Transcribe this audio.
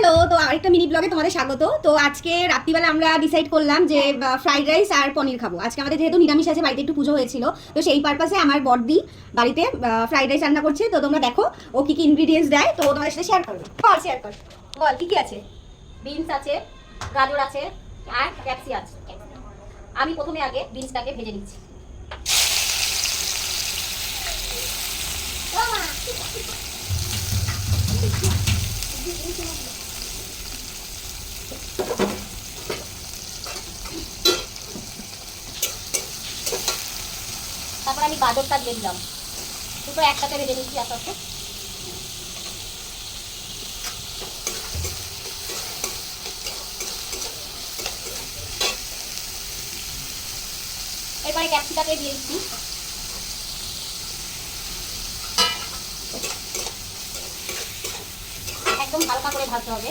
Hello, তো আরেকটা mini ব্লগে তোমাদের স্বাগত। তো আজকে রাত্রিবেলা আমরা ডিসাইড করলাম যে ফ্রাইড রাইস আর পনির খাবো। আজকে আমাদের যেহেতু নিরামিষ আছে, বাড়িতে একটু পুজো হয়েছিল, তো সেই পারপাসে আমার বড়দি বাড়িতে ফ্রাইড রাইস রান্না করছে। তো তোমরা দেখো ও কি কি ইনগ্রিডিয়েন্টস দেয়, তো তোমাদের সাথে শেয়ার করবো। শেয়ার কর, বল কি কি আছে। বিনস আছে, গাজর আছে আর ক্যাপসি আছে। আমি প্রথমে আগে বিনসটাকে ভেজে নিচ্ছি। তারপর আমি গাজরটা দিয়ে দিলাম, দুটো একসাথে ভেজে নিচ্ছি আস্তে আস্তে। এরপরে ক্যাপসিকামটা দিয়ে দিচ্ছি। একদম হালকা করে ভাজতে হবে।